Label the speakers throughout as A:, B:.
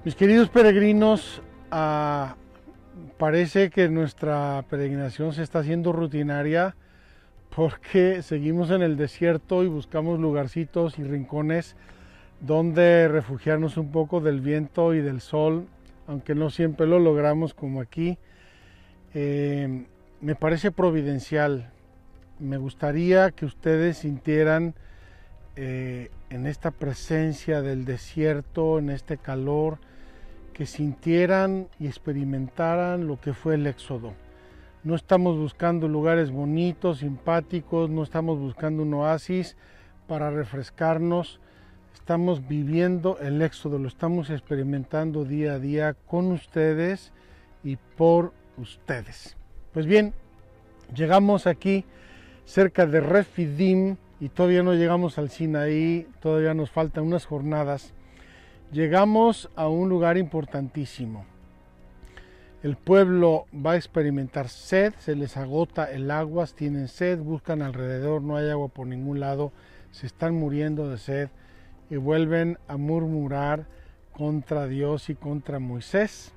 A: Mis queridos peregrinos, parece que nuestra peregrinación se está haciendo rutinaria porque seguimos en el desierto y buscamos lugarcitos y rincones donde refugiarnos un poco del viento y del sol, aunque no siempre lo logramos como aquí. Me parece providencial. Me gustaría que ustedes sintieran en esta presencia del desierto, en este calor, que sintieran y experimentaran lo que fue el Éxodo. No estamos buscando lugares bonitos, simpáticos, no estamos buscando un oasis para refrescarnos. Estamos viviendo el Éxodo, lo estamos experimentando día a día con ustedes y por ustedes. Pues bien, llegamos aquí cerca de Refidim y todavía no llegamos al Sinaí, todavía nos faltan unas jornadas. Llegamos a un lugar importantísimo. El pueblo va a experimentar sed, se les agota el agua, tienen sed, buscan alrededor, no hay agua por ningún lado, se están muriendo de sed y vuelven a murmurar contra Dios y contra Moisés.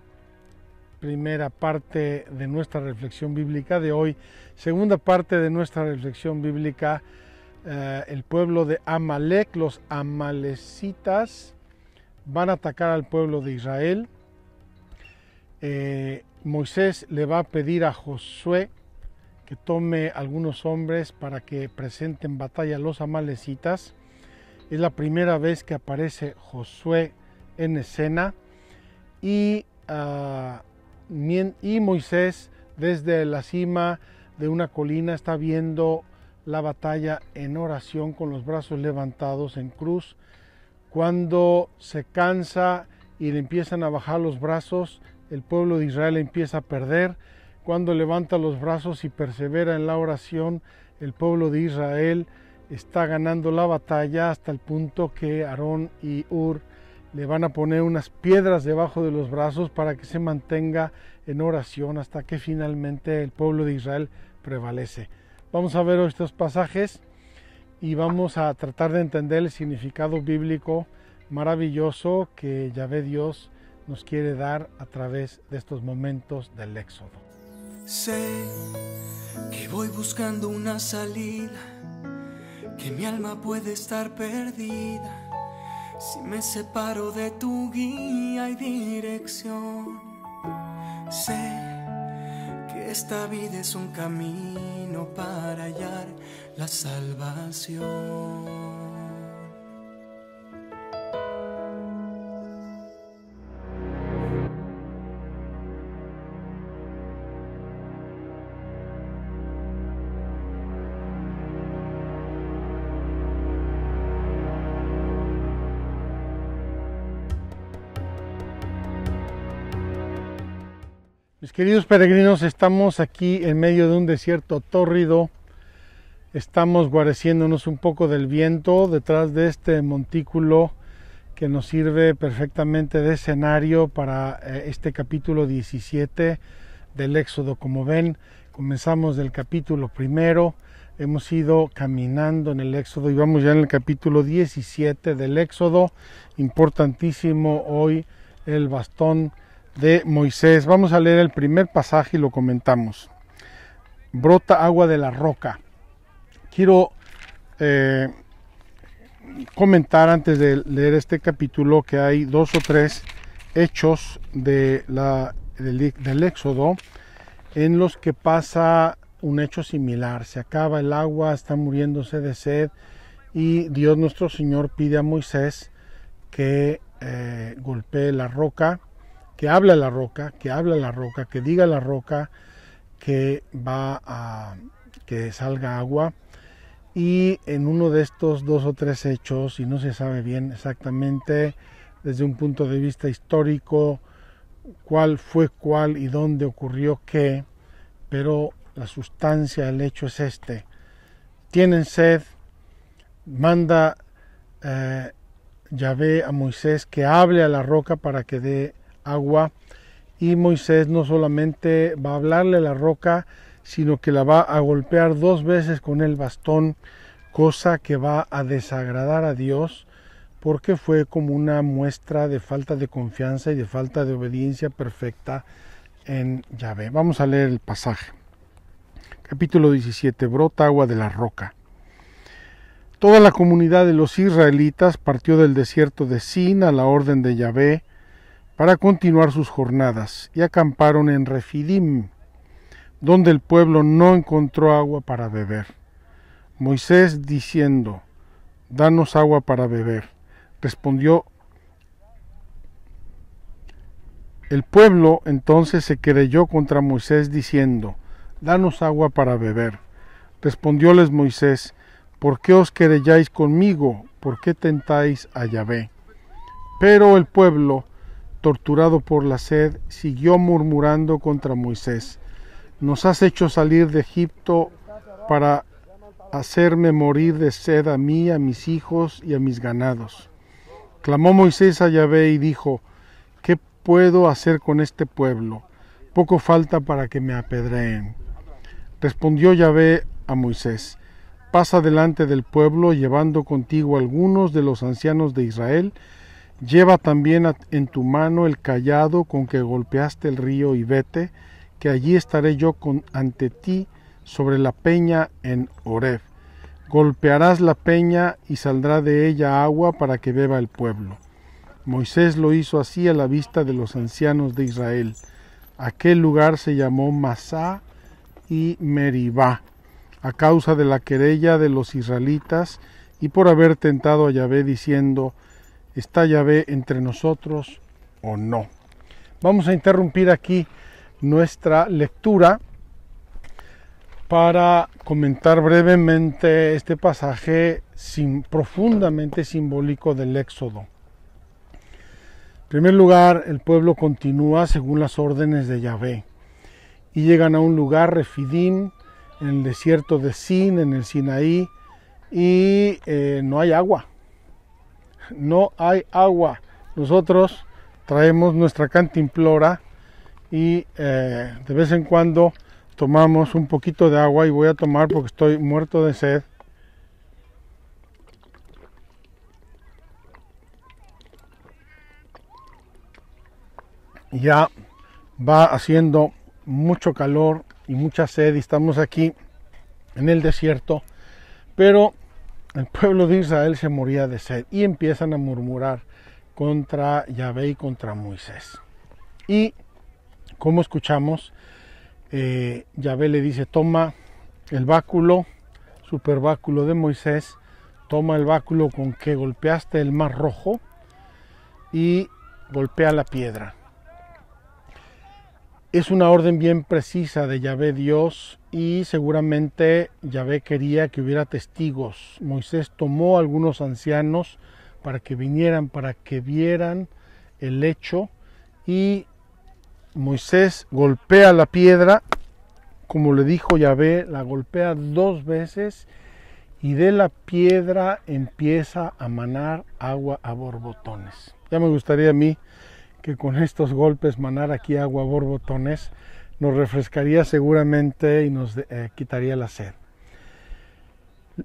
A: Primera parte de nuestra reflexión bíblica de hoy. Segunda parte de nuestra reflexión bíblica, el pueblo de Amalek, los amalecitas, van a atacar al pueblo de Israel. Moisés le va a pedir a Josué que tome algunos hombres para que presenten batalla a los amalecitas. Es la primera vez que aparece Josué en escena y Moisés desde la cima de una colina está viendo la batalla en oración con los brazos levantados en cruz. Cuando se cansa y le empiezan a bajar los brazos, el pueblo de Israel empieza a perder. Cuando levanta los brazos y persevera en la oración, el pueblo de Israel está ganando la batalla hasta el punto que Aarón y Hur le van a poner unas piedras debajo de los brazos para que se mantenga en oración hasta que finalmente el pueblo de Israel prevalece. Vamos a ver estos pasajes y vamos a tratar de entender el significado bíblico maravilloso que Yahvé Dios nos quiere dar a través de estos momentos del Éxodo.
B: Sé que voy buscando una salida, que mi alma puede estar perdida si me separo de tu guía y dirección. Sé que esta vida es un camino para hallar la salvación.
A: Mis queridos peregrinos, estamos aquí en medio de un desierto tórrido. Estamos guareciéndonos un poco del viento detrás de este montículo que nos sirve perfectamente de escenario para este capítulo 17 del Éxodo. Como ven, comenzamos del capítulo primero, hemos ido caminando en el Éxodo y vamos ya en el capítulo 17 del Éxodo. Importantísimo hoy el bastón de Moisés. Vamos a leer el primer pasaje y lo comentamos. Brota agua de la roca. Quiero comentar antes de leer este capítulo que hay dos o tres hechos del Éxodo en los que pasa un hecho similar. Se acaba el agua, está muriéndose de sed y Dios nuestro Señor pide a Moisés que golpee la roca, que hable a la roca, que hable a la roca, que diga a la roca que que salga agua. Y en uno de estos dos o tres hechos, y no se sabe bien exactamente desde un punto de vista histórico cuál fue cuál y dónde ocurrió qué, pero la sustancia del hecho es este. Tienen sed, manda Yahvé a Moisés que hable a la roca para que dé agua, y Moisés no solamente va a hablarle a la roca, sino que la va a golpear dos veces con el bastón, cosa que va a desagradar a Dios, porque fue como una muestra de falta de confianza y de falta de obediencia perfecta en Yahvé. Vamos a leer el pasaje. Capítulo 17. Brota agua de la roca. Toda la comunidad de los israelitas partió del desierto de Sin a la orden de Yahvé para continuar sus jornadas y acamparon en Refidim, donde el pueblo no encontró agua para beber. Moisés diciendo: danos agua para beber. Respondió el pueblo, entonces se querelló contra Moisés diciendo: danos agua para beber. Respondióles Moisés: ¿por qué os querelláis conmigo? ¿Por qué tentáis a Yahvé? Pero el pueblo, torturado por la sed, siguió murmurando contra Moisés: nos has hecho salir de Egipto para hacerme morir de sed a mí, a mis hijos y a mis ganados. Clamó Moisés a Yahvé y dijo: ¿qué puedo hacer con este pueblo? Poco falta para que me apedreen. Respondió Yahvé a Moisés: pasa delante del pueblo, llevando contigo algunos de los ancianos de Israel. Lleva también en tu mano el cayado con que golpeaste el río, y vete, que allí estaré yo ante ti sobre la peña en Horeb. Golpearás la peña y saldrá de ella agua para que beba el pueblo. Moisés lo hizo así a la vista de los ancianos de Israel. Aquel lugar se llamó Masá y Meribá, a causa de la querella de los israelitas y por haber tentado a Yahvé diciendo: ¿está Yahvé entre nosotros o no? Vamos a interrumpir aquí nuestra lectura para comentar brevemente este pasaje profundamente simbólico del Éxodo. En primer lugar, el pueblo continúa según las órdenes de Yahvé y llegan a un lugar, Refidim, en el desierto de Sin, en el Sinaí, y no hay agua. No hay agua. Nosotros traemos nuestra cantimplora y de vez en cuando tomamos un poquito de agua, y voy a tomar porque estoy muerto de sed. Ya va haciendo mucho calor y mucha sed y estamos aquí en el desierto, pero el pueblo de Israel se moría de sed y empiezan a murmurar contra Yahvé y contra Moisés. Y como escuchamos, Yahvé le dice: toma el báculo, super báculo de Moisés, toma el báculo con que golpeaste el mar rojo y golpea la piedra. Es una orden bien precisa de Yahvé Dios, y seguramente Yahvé quería que hubiera testigos. Moisés tomó a algunos ancianos para que vinieran, para que vieran el hecho, y Moisés golpea la piedra, como le dijo Yahvé, la golpea 2 veces, y de la piedra empieza a manar agua a borbotones. Ya me gustaría a mí que con estos golpes manar aquí agua a borbotones. Nos refrescaría seguramente y nos quitaría la sed.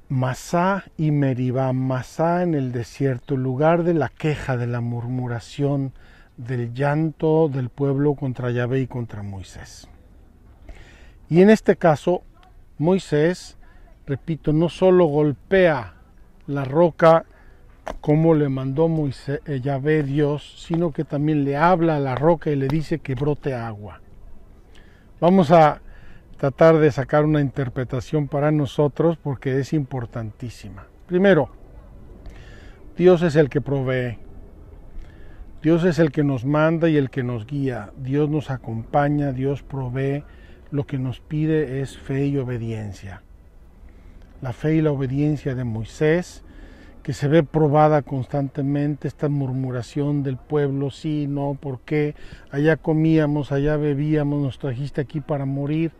A: Masá y Meribá. Masá en el desierto, lugar de la queja, de la murmuración, del llanto del pueblo contra Yahvé y contra Moisés. Y en este caso, Moisés, repito, no solo golpea la roca como le mandó Yahvé Dios, sino que también le habla a la roca y le dice que brote agua. Vamos a tratar de sacar una interpretación para nosotros porque es importantísima. Primero, Dios es el que provee. Dios es el que nos manda y el que nos guía. Dios nos acompaña, Dios provee. Lo que nos pide es fe y obediencia. La fe y la obediencia de Moisés, que se ve probada constantemente, esta murmuración del pueblo: sí, no, ¿por qué? Allá comíamos, allá bebíamos, nos trajiste aquí para morir.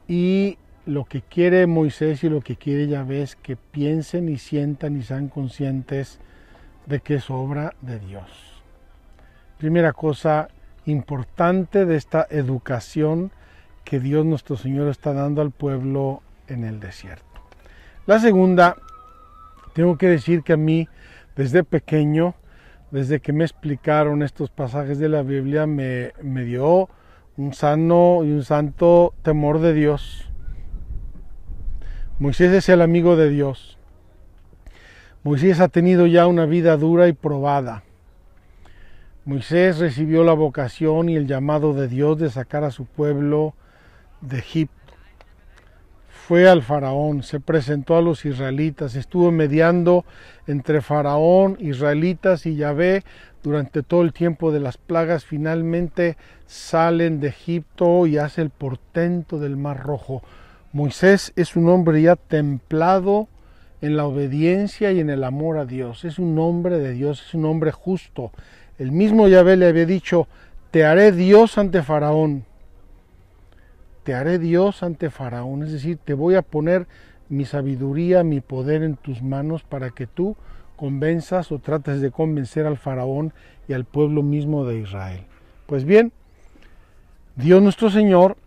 A: Y lo que quiere Moisés y lo que quiere Yahvé es que piensen y sientan y sean conscientes de que es obra de Dios. Primera cosa importante de esta educación que Dios nuestro Señor está dando al pueblo en el desierto. La segunda, tengo que decir que a mí Desde pequeño, desde que me explicaron estos pasajes de la Biblia, me dio un sano y un santo temor de Dios. Moisés es el amigo de Dios. Moisés ha tenido ya una vida dura y probada. Moisés recibió la vocación y el llamado de Dios de sacar a su pueblo de Egipto. Fue al faraón, se presentó a los israelitas, estuvo mediando entre faraón, israelitas y Yahvé durante todo el tiempo de las plagas. Finalmente salen de Egipto y hace el portento del Mar Rojo. Moisés es un hombre ya templado en la obediencia y en el amor a Dios. Es un hombre de Dios, es un hombre justo. El mismo Yahvé le había dicho: te haré Dios ante Faraón. Te haré Dios ante Faraón, es decir, te voy a poner mi sabiduría, mi poder en tus manos para que tú convenzas o trates de convencer al Faraón y al pueblo mismo de Israel. Pues bien, Dios nuestro Señor,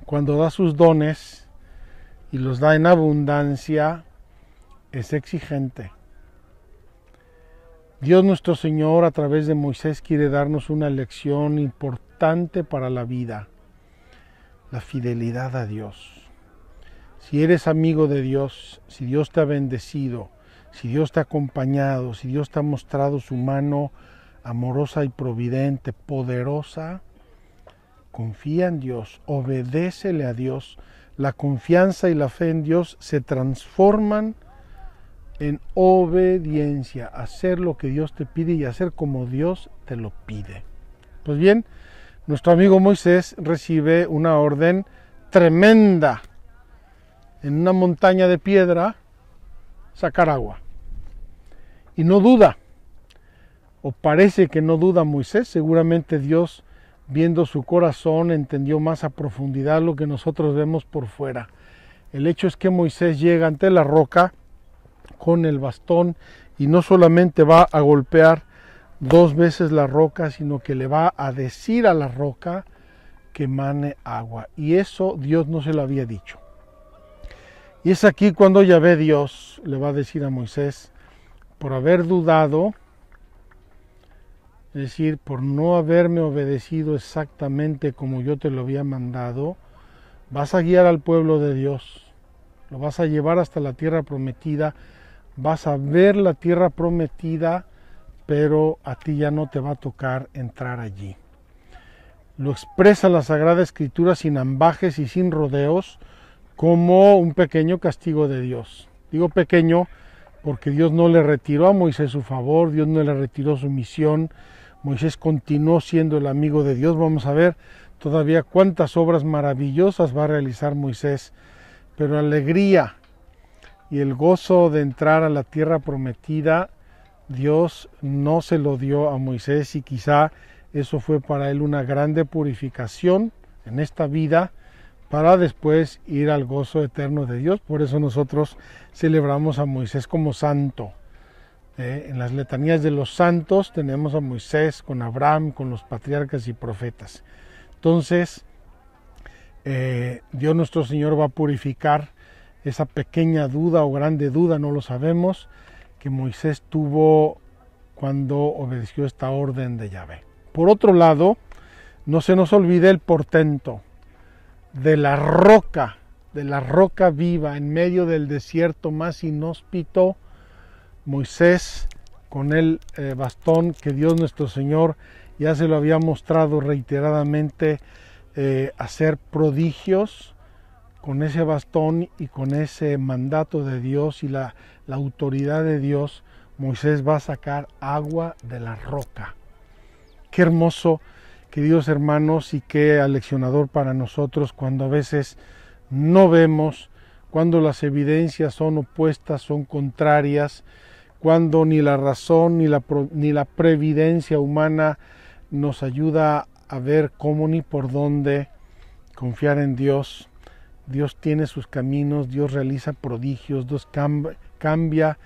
A: cuando da sus dones y los da en abundancia, es exigente. Dios nuestro Señor, a través de Moisés, quiere darnos una lección importante para la vida: la fidelidad a Dios. Si eres amigo de Dios, si Dios te ha bendecido, si Dios te ha acompañado, si Dios te ha mostrado su mano amorosa y providente, poderosa, confía en Dios, obedécele a Dios. La confianza y la fe en Dios se transforman en obediencia, hacer lo que Dios te pide y hacer como Dios te lo pide. Pues bien, nuestro amigo Moisés recibe una orden tremenda: en una montaña de piedra sacar agua. Y no duda, o parece que no duda Moisés. Seguramente Dios, viendo su corazón, entendió más a profundidad lo que nosotros vemos por fuera. El hecho es que Moisés llega ante la roca con el bastón y no solamente va a golpear 2 veces la roca, sino que le va a decir a la roca que emane agua. Y eso Dios no se lo había dicho. Y es aquí cuando Yahvé Dios le va a decir a Moisés: por haber dudado, es decir, por no haberme obedecido exactamente como yo te lo había mandado, vas a guiar al pueblo de Dios, lo vas a llevar hasta la tierra prometida, vas a ver la tierra prometida, pero a ti ya no te va a tocar entrar allí. Lo expresa la Sagrada Escritura sin ambajes y sin rodeos, como un pequeño castigo de Dios. Digo pequeño porque Dios no le retiró a Moisés su favor, Dios no le retiró su misión. Moisés continuó siendo el amigo de Dios. Vamos a ver todavía cuántas obras maravillosas va a realizar Moisés, pero la alegría y el gozo de entrar a la tierra prometida, Dios no se lo dio a Moisés, y quizá eso fue para él una grande purificación en esta vida, para después ir al gozo eterno de Dios. Por eso nosotros celebramos a Moisés como santo. En las letanías de los santos tenemos a Moisés con Abraham, con los patriarcas y profetas. Entonces, Dios nuestro Señor va a purificar esa pequeña duda o grande duda, no lo sabemos, que Moisés tuvo cuando obedeció esta orden de Yahvé. Por otro lado, no se nos olvide el portento de la roca viva en medio del desierto más inhóspito. Moisés, con el bastón que Dios nuestro Señor ya se lo había mostrado reiteradamente, hacer prodigios, con ese bastón y con ese mandato de Dios y la autoridad de Dios, Moisés va a sacar agua de la roca. Qué hermoso, queridos hermanos, y qué aleccionador para nosotros cuando a veces no vemos, cuando las evidencias son opuestas, son contrarias, cuando ni la razón ni la previdencia humana nos ayuda a ver cómo ni por dónde confiar en Dios. Dios tiene sus caminos, Dios realiza prodigios, Dios cambia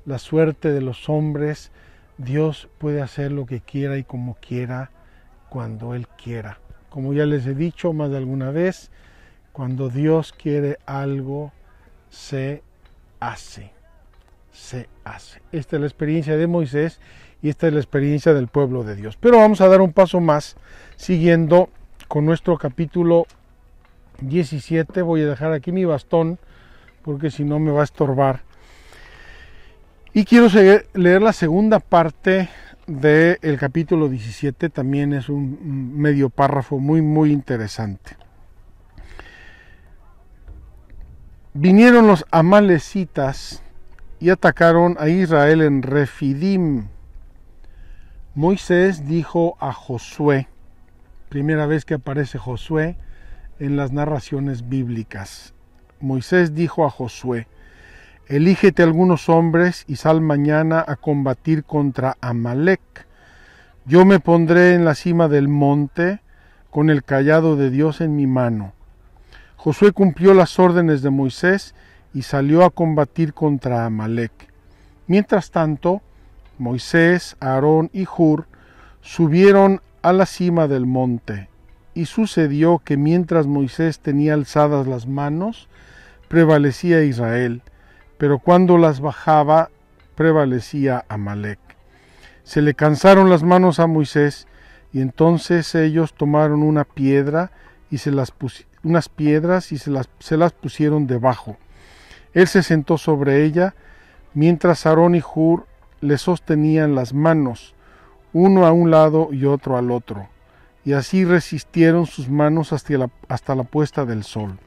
A: la suerte de los hombres. Dios puede hacer lo que quiera y como quiera, cuando Él quiera. Como ya les he dicho más de alguna vez, cuando Dios quiere algo, se hace. se hace. Esta es la experiencia de Moisés y esta es la experiencia del pueblo de Dios. Pero vamos a dar un paso más, siguiendo con nuestro capítulo 17. Voy a dejar aquí mi bastón, porque si no me va a estorbar. Y quiero leer la segunda parte del capítulo 17, también es un medio párrafo muy interesante. Vinieron los amalecitas y atacaron a Israel en Refidim. Moisés dijo a Josué, primera vez que aparece Josué en las narraciones bíblicas. Moisés dijo a Josué: elígete algunos hombres y sal mañana a combatir contra Amalec. Yo me pondré en la cima del monte con el cayado de Dios en mi mano. Josué cumplió las órdenes de Moisés y salió a combatir contra Amalec. Mientras tanto, Moisés, Aarón y Hur subieron a la cima del monte. Y sucedió que mientras Moisés tenía alzadas las manos, prevalecía Israel, pero cuando las bajaba, prevalecía Amalec. Se le cansaron las manos a Moisés, y entonces ellos tomaron unas piedras y se las pusieron debajo. Él se sentó sobre ella, mientras Aarón y Hur le sostenían las manos, uno a un lado y otro al otro, y así resistieron sus manos hasta la puesta del sol.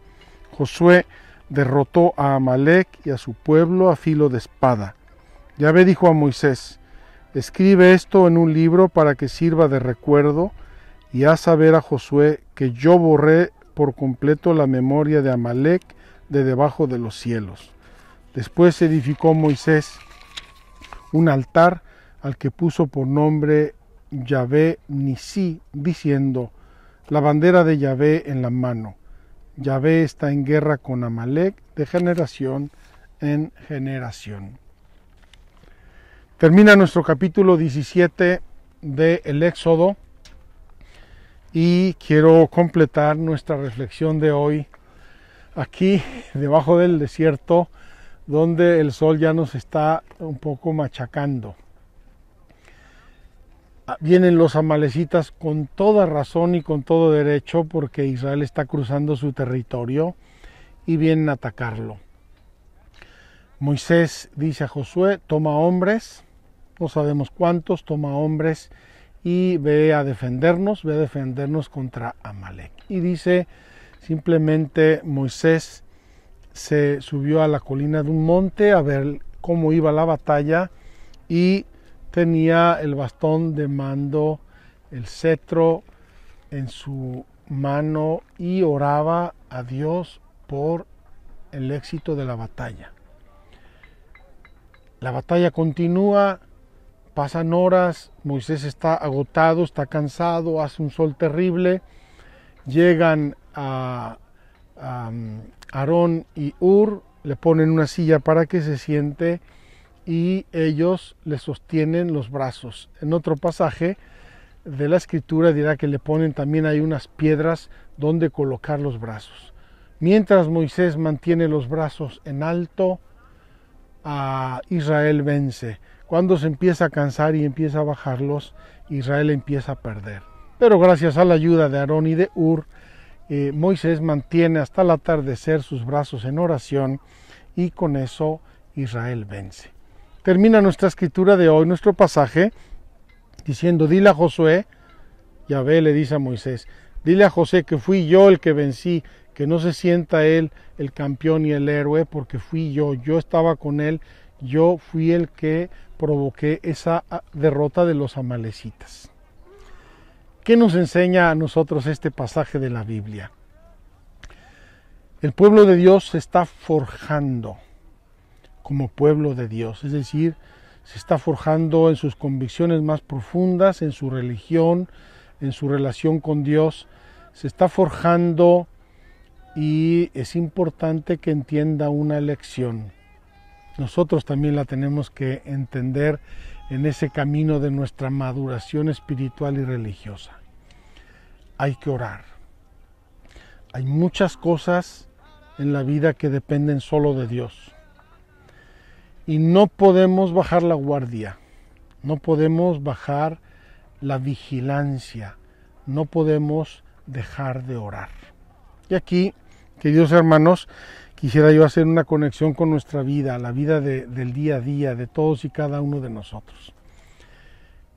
A: Josué derrotó a Amalec y a su pueblo a filo de espada. Yahvé dijo a Moisés: escribe esto en un libro para que sirva de recuerdo, y haz saber a Josué que yo borré por completo la memoria de Amalec de debajo de los cielos. Después edificó Moisés un altar al que puso por nombre Yahvé Nisí, diciendo: la bandera de Yahvé en la mano. Yahvé está en guerra con Amalec de generación en generación. Termina nuestro capítulo 17 del Éxodo y quiero completar nuestra reflexión de hoy aquí debajo del desierto, donde el sol ya nos está un poco machacando. Vienen los amalecitas con toda razón y con todo derecho, porque Israel está cruzando su territorio y vienen a atacarlo. Moisés dice a Josué: toma hombres, no sabemos cuántos, toma hombres y ve a defendernos contra Amalec. Y dice simplemente: Moisés se subió a la colina de un monte a ver cómo iba la batalla y tenía el bastón de mando, el cetro en su mano, y oraba a Dios por el éxito de la batalla. La batalla continúa, pasan horas, Moisés está agotado, está cansado, hace un sol terrible. Llegan a Aarón y Hur, le ponen una silla para que se siente y ellos le sostienen los brazos. En otro pasaje de la escritura dirá que le ponen también ahí unas piedras donde colocar los brazos. Mientras Moisés mantiene los brazos en alto, a Israel vence. Cuando se empieza a cansar y empieza a bajarlos, Israel empieza a perder. Pero gracias a la ayuda de Aarón y de Hur, Moisés mantiene hasta el atardecer sus brazos en oración y con eso Israel vence. Termina nuestra escritura de hoy, nuestro pasaje, diciendo: dile a Josué, Yahvé le dice a Moisés, dile a Josué que fui yo el que vencí, que no se sienta él el campeón y el héroe, porque fui yo estaba con él, yo fui el que provoqué esa derrota de los amalecitas. ¿Qué nos enseña a nosotros este pasaje de la Biblia? El pueblo de Dios se está forjando como pueblo de Dios, es decir, se está forjando en sus convicciones más profundas, en su religión, en su relación con Dios, se está forjando, y es importante que entienda una lección. Nosotros también la tenemos que entender en ese camino de nuestra maduración espiritual y religiosa. Hay que orar. Hay muchas cosas en la vida que dependen solo de Dios. Y no podemos bajar la guardia, no podemos bajar la vigilancia, no podemos dejar de orar. Y aquí, queridos hermanos, quisiera yo hacer una conexión con nuestra vida, la vida del día a día, de todos y cada uno de nosotros.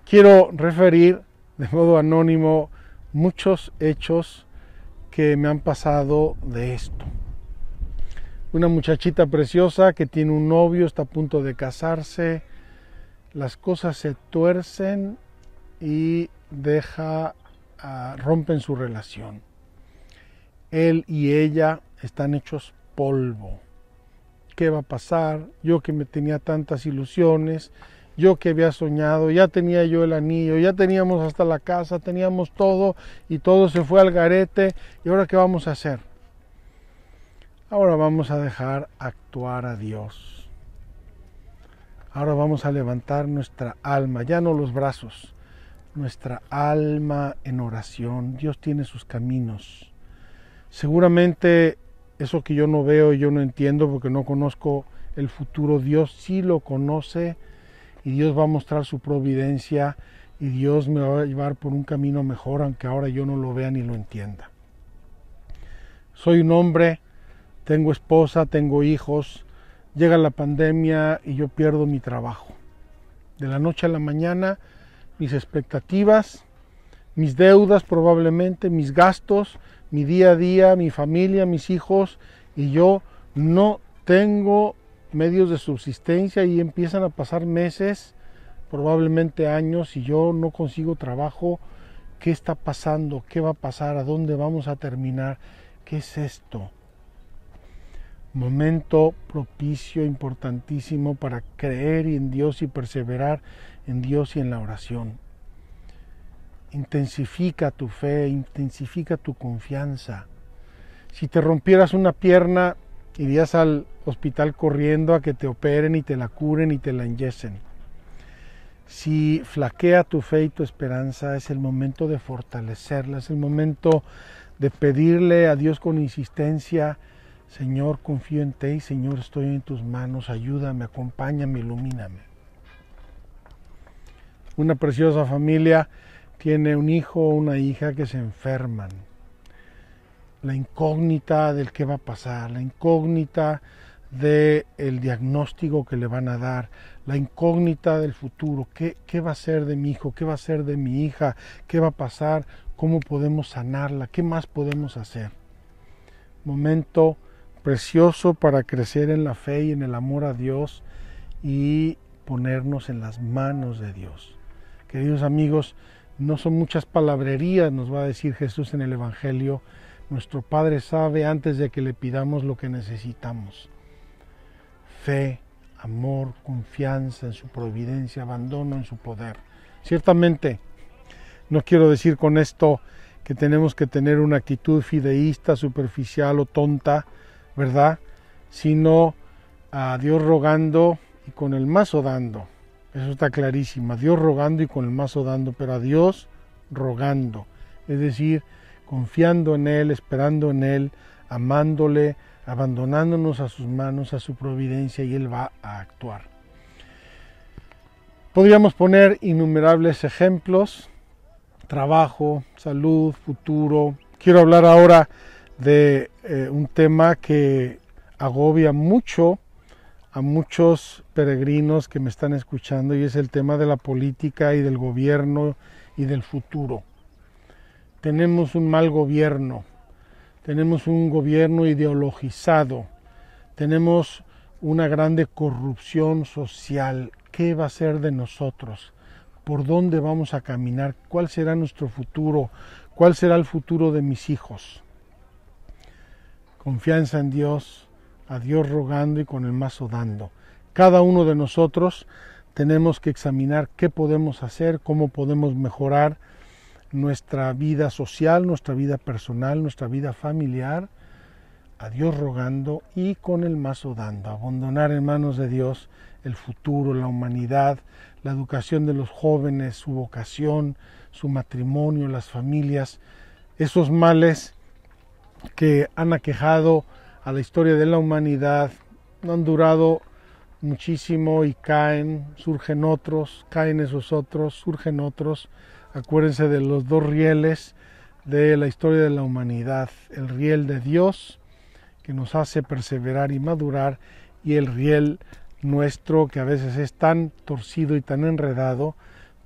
A: Quiero referir de modo anónimo muchos hechos que me han pasado de esto. Una muchachita preciosa que tiene un novio, está a punto de casarse, las cosas se tuercen y rompen su relación. Él y ella están hechos polvo. ¿Qué va a pasar? Yo que me tenía tantas ilusiones, yo que había soñado, ya tenía yo el anillo, ya teníamos hasta la casa, teníamos todo y todo se fue al garete. ¿Y ahora qué vamos a hacer? Ahora vamos a dejar actuar a Dios. Ahora vamos a levantar nuestra alma, ya no los brazos, nuestra alma en oración. Dios tiene sus caminos. Seguramente eso que yo no veo y yo no entiendo porque no conozco el futuro, Dios sí lo conoce y Dios va a mostrar su providencia y Dios me va a llevar por un camino mejor, aunque ahora yo no lo vea ni lo entienda. Soy un hombre, tengo esposa, tengo hijos, llega la pandemia y yo pierdo mi trabajo. De la noche a la mañana, mis expectativas, mis deudas probablemente, mis gastos, mi día a día, mi familia, mis hijos, y yo no tengo medios de subsistencia y empiezan a pasar meses, probablemente años, y yo no consigo trabajo. ¿Qué está pasando? ¿Qué va a pasar? ¿A dónde vamos a terminar? ¿Qué es esto? Momento propicio, importantísimo para creer en Dios y perseverar en Dios y en la oración. Intensifica tu fe, intensifica tu confianza. Si te rompieras una pierna, irías al hospital corriendo a que te operen y te la curen y te la enyesen. Si flaquea tu fe y tu esperanza, es el momento de fortalecerla, es el momento de pedirle a Dios con insistencia: Señor, confío en ti, Señor, estoy en tus manos, ayúdame, acompáñame, ilumíname. Una preciosa familia tiene un hijo o una hija que se enferman. La incógnita del qué va a pasar, la incógnita del diagnóstico que le van a dar, la incógnita del futuro, qué va a ser de mi hijo, qué va a ser de mi hija, qué va a pasar, cómo podemos sanarla, qué más podemos hacer. Momento precioso para crecer en la fe y en el amor a Dios y ponernos en las manos de Dios. Queridos amigos, no son muchas palabrerías, nos va a decir Jesús en el Evangelio. Nuestro Padre sabe antes de que le pidamos lo que necesitamos. Fe, amor, confianza en su providencia, abandono en su poder. Ciertamente, no quiero decir con esto que tenemos que tener una actitud fideísta, superficial o tonta, ¿verdad? Sino a Dios rogando y con el mazo dando. Eso está clarísimo. A Dios rogando y con el mazo dando, pero a Dios rogando. Es decir, confiando en Él, esperando en Él, amándole, abandonándonos a sus manos, a su providencia, y Él va a actuar. Podríamos poner innumerables ejemplos: trabajo, salud, futuro. Quiero hablar ahora de un tema que agobia mucho a muchos peregrinos que me están escuchando, y es el tema de la política y del gobierno y del futuro. Tenemos un mal gobierno, tenemos un gobierno ideologizado, tenemos una grande corrupción social. ¿Qué va a ser de nosotros? ¿Por dónde vamos a caminar? ¿Cuál será nuestro futuro? ¿Cuál será el futuro de mis hijos? Confianza en Dios, a Dios rogando y con el mazo dando. Cada uno de nosotros tenemos que examinar qué podemos hacer, cómo podemos mejorar nuestra vida social, nuestra vida personal, nuestra vida familiar, a Dios rogando y con el mazo dando. Abandonar en manos de Dios el futuro, la humanidad, la educación de los jóvenes, su vocación, su matrimonio, las familias, esos males que han aquejado a la historia de la humanidad no han durado muchísimo y caen, surgen otros, caen esos otros, surgen otros. Acuérdense de los dos rieles de la historia de la humanidad, el riel de Dios que nos hace perseverar y madurar, y el riel nuestro que a veces es tan torcido y tan enredado,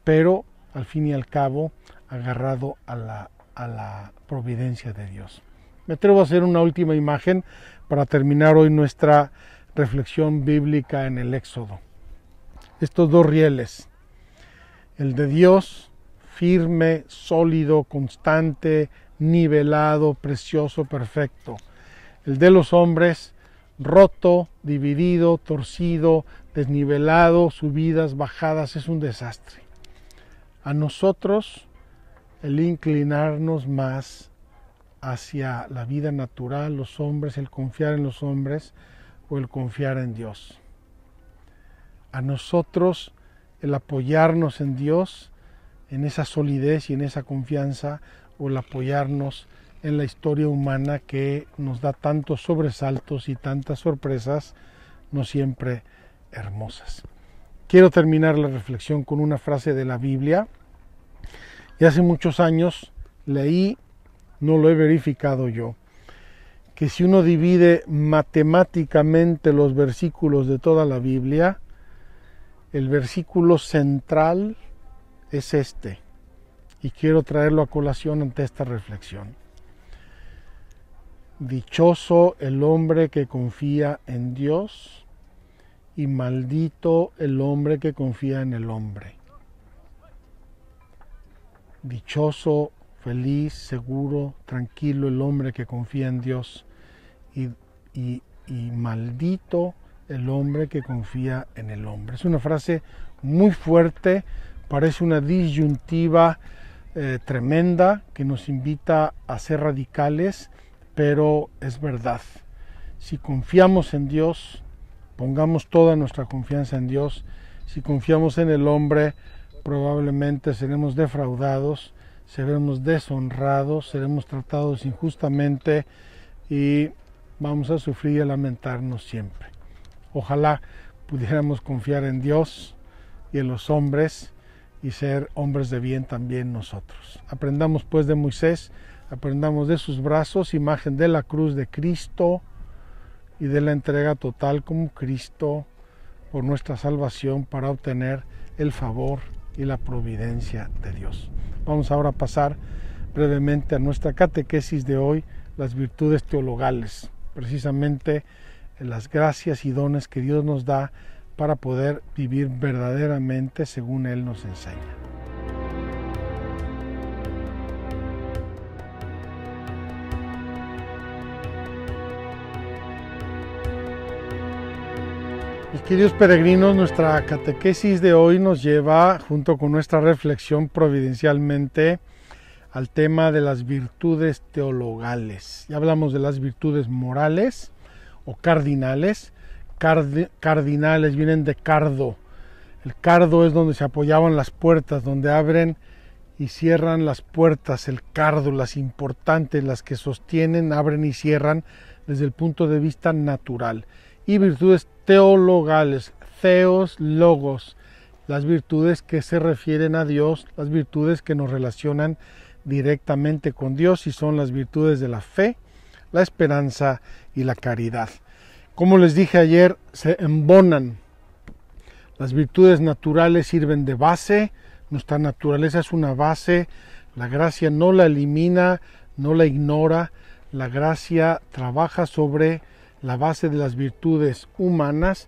A: pero al fin y al cabo agarrado a la providencia de Dios. Me atrevo a hacer una última imagen para terminar hoy nuestra reflexión bíblica en el Éxodo. Estos dos rieles, el de Dios, firme, sólido, constante, nivelado, precioso, perfecto. El de los hombres, roto, dividido, torcido, desnivelado, subidas, bajadas, es un desastre. A nosotros el inclinarnos más hacia la vida natural, los hombres, el confiar en los hombres o el confiar en Dios. A nosotros el apoyarnos en Dios, en esa solidez y en esa confianza, o el apoyarnos en la historia humana que nos da tantos sobresaltos y tantas sorpresas, no siempre hermosas. Quiero terminar la reflexión con una frase de la Biblia. Y hace muchos años leí, no lo he verificado yo, que si uno divide matemáticamente los versículos de toda la Biblia, el versículo central es este, y quiero traerlo a colación ante esta reflexión. Dichoso el hombre que confía en Dios y maldito el hombre que confía en el hombre. Dichoso, feliz, seguro, tranquilo el hombre que confía en Dios y maldito el hombre que confía en el hombre. Es una frase muy fuerte, parece una disyuntiva tremenda que nos invita a ser radicales, pero es verdad. Si confiamos en Dios, pongamos toda nuestra confianza en Dios. Si confiamos en el hombre, probablemente seremos defraudados, seremos deshonrados, seremos tratados injustamente y vamos a sufrir y a lamentarnos siempre. Ojalá pudiéramos confiar en Dios y en los hombres y ser hombres de bien también nosotros. Aprendamos pues de Moisés, aprendamos de sus brazos, imagen de la cruz de Cristo y de la entrega total como Cristo por nuestra salvación para obtener el favor y la providencia de Dios. Vamos ahora a pasar brevemente a nuestra catequesis de hoy, las virtudes teologales, precisamente las gracias y dones que Dios nos da para poder vivir verdaderamente según Él nos enseña. Mis queridos peregrinos, nuestra catequesis de hoy nos lleva, junto con nuestra reflexión providencialmente, al tema de las virtudes teologales. Ya hablamos de las virtudes morales o cardinales. Cardinales vienen de cardo. El cardo es donde se apoyaban las puertas, donde abren y cierran las puertas. El cardo, las importantes, las que sostienen, abren y cierran desde el punto de vista natural. Y virtudes teologales, theos, logos, las virtudes que se refieren a Dios, las virtudes que nos relacionan directamente con Dios y son las virtudes de la fe, la esperanza y la caridad. Como les dije ayer, se embonan. Las virtudes naturales sirven de base, nuestra naturaleza es una base, la gracia no la elimina, no la ignora, la gracia trabaja sobre la base de las virtudes humanas,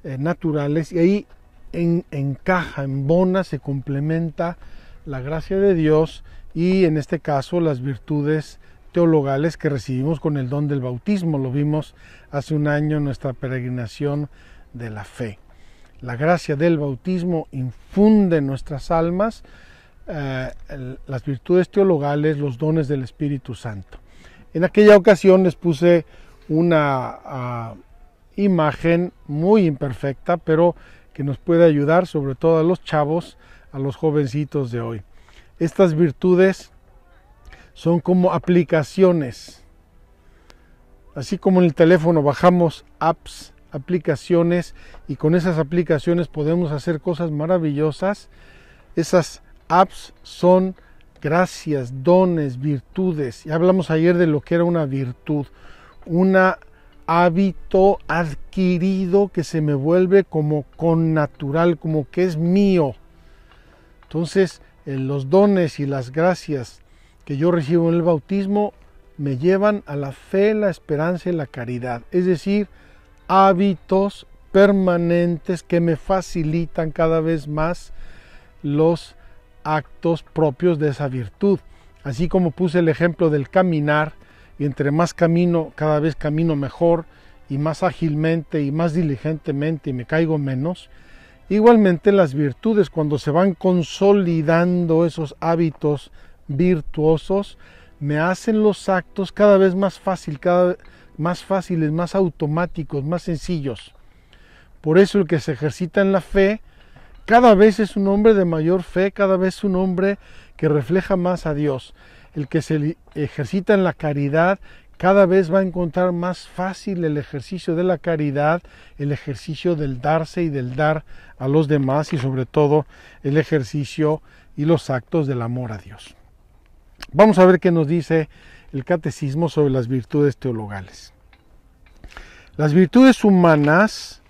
A: naturales, y ahí encaja, embona, se complementa la gracia de Dios y en este caso las virtudes teologales que recibimos con el don del bautismo. Lo vimos hace un año en nuestra peregrinación de la fe. La gracia del bautismo infunde en nuestras almas las virtudes teologales, los dones del Espíritu Santo. En aquella ocasión les puse una imagen muy imperfecta, pero que nos puede ayudar sobre todo a los chavos, a los jovencitos de hoy. Estas virtudes son como aplicaciones. Así como en el teléfono bajamos apps, aplicaciones y con esas aplicaciones podemos hacer cosas maravillosas. Esas apps son gracias, dones, virtudes. Ya hablamos ayer de lo que era una virtud, un hábito adquirido que se me vuelve como connatural, como que es mío. Entonces, los dones y las gracias que yo recibo en el bautismo me llevan a la fe, la esperanza y la caridad. Es decir, hábitos permanentes que me facilitan cada vez más los actos propios de esa virtud. Así como puse el ejemplo del caminar, y entre más camino, cada vez camino mejor y más ágilmente y más diligentemente y me caigo menos. Igualmente las virtudes, cuando se van consolidando esos hábitos virtuosos, me hacen los actos cada vez más fáciles, más automáticos, más sencillos. Por eso el que se ejercita en la fe, cada vez es un hombre de mayor fe, cada vez es un hombre que refleja más a Dios. El que se ejercita en la caridad, cada vez va a encontrar más fácil el ejercicio de la caridad, el ejercicio del darse y del dar a los demás y sobre todo el ejercicio y los actos del amor a Dios. Vamos a ver qué nos dice el Catecismo sobre las virtudes teologales. Las virtudes humanas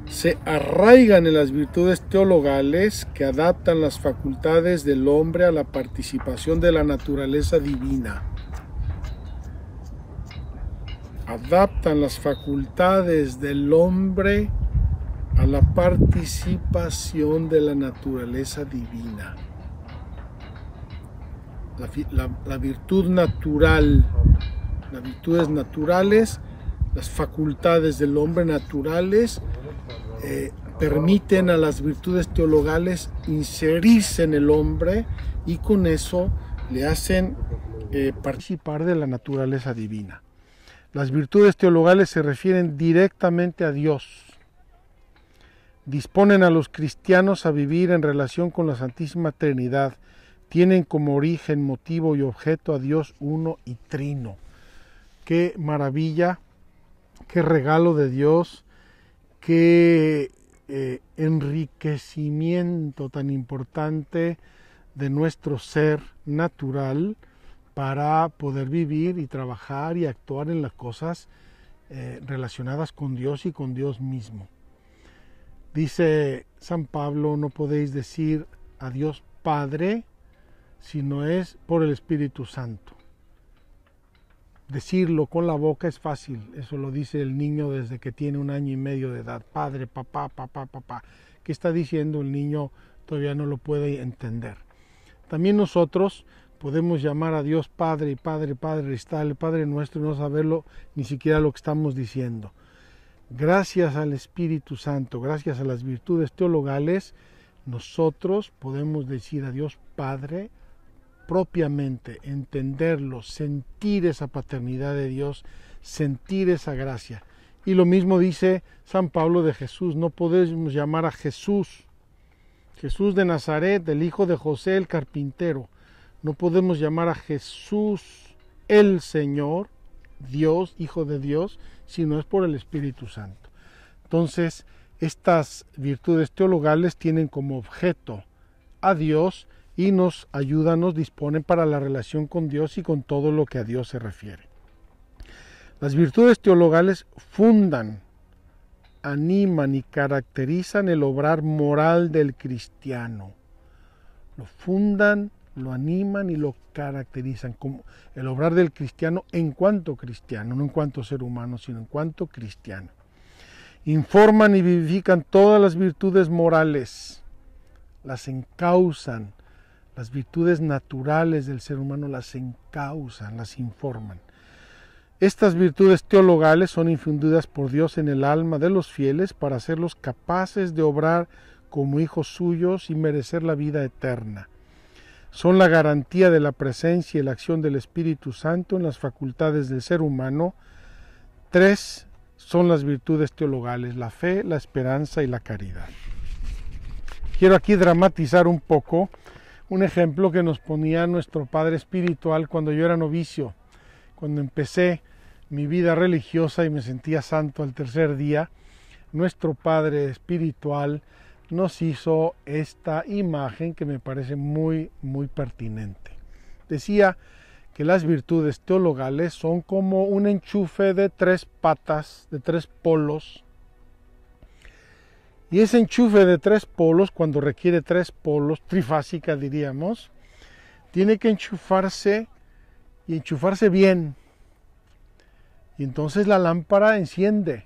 A: se arraigan en las virtudes teologales que adaptan las facultades del hombre a la participación de la naturaleza divina. Adaptan las facultades del hombre a la participación de la naturaleza divina. La virtud natural, las virtudes naturales, las facultades del hombre naturales permiten a las virtudes teologales inserirse en el hombre y con eso le hacen participar de la naturaleza divina. Las virtudes teologales se refieren directamente a Dios. Disponen a los cristianos a vivir en relación con la Santísima Trinidad. Tienen como origen, motivo y objeto a Dios uno y trino. Qué maravilla, qué regalo de Dios, qué enriquecimiento tan importante de nuestro ser natural para poder vivir y trabajar y actuar en las cosas relacionadas con Dios y con Dios mismo. Dice San Pablo, no podéis decir a Dios Padre si no es por el Espíritu Santo. Decirlo con la boca es fácil, eso lo dice el niño desde que tiene 1 año y medio de edad. Padre, papá, papá, papá. ¿Qué está diciendo? El niño todavía no lo puede entender. También nosotros podemos llamar a Dios Padre y Padre, Padre, está el Padre nuestro y no saberlo ni siquiera lo que estamos diciendo. Gracias al Espíritu Santo, gracias a las virtudes teologales, nosotros podemos decir a Dios Padre propiamente, entenderlo, sentir esa paternidad de Dios, sentir esa gracia. Y lo mismo dice San Pablo de Jesús, no podemos llamar a Jesús de Nazaret, el hijo de José el carpintero, no podemos llamar a Jesús el Señor, Dios, Hijo de Dios, si no es por el Espíritu Santo. Entonces, estas virtudes teologales tienen como objeto a Dios y nos ayudan, nos disponen para la relación con Dios y con todo lo que a Dios se refiere. Las virtudes teologales fundan, animan y caracterizan el obrar moral del cristiano. Lo fundan, lo animan y lo caracterizan como el obrar del cristiano en cuanto cristiano, no en cuanto ser humano, sino en cuanto cristiano. Informan y vivifican todas las virtudes morales, las encauzan, las virtudes naturales del ser humano las encauzan, las informan. Estas virtudes teologales son infundidas por Dios en el alma de los fieles para hacerlos capaces de obrar como hijos suyos y merecer la vida eterna. Son la garantía de la presencia y la acción del Espíritu Santo en las facultades del ser humano. 3 son las virtudes teologales: la fe, la esperanza y la caridad. Quiero aquí dramatizar un poco un ejemplo que nos ponía nuestro padre espiritual cuando yo era novicio, cuando empecé mi vida religiosa y me sentía santo al tercer día. nuestro Padre espiritual, nos hizo esta imagen que me parece muy, muy pertinente. Decía que las virtudes teologales son como un enchufe de 3 patas, de 3 polos. Y ese enchufe de 3 polos, cuando requiere 3 polos, trifásica diríamos, tiene que enchufarse y enchufarse bien. Y entonces la lámpara enciende,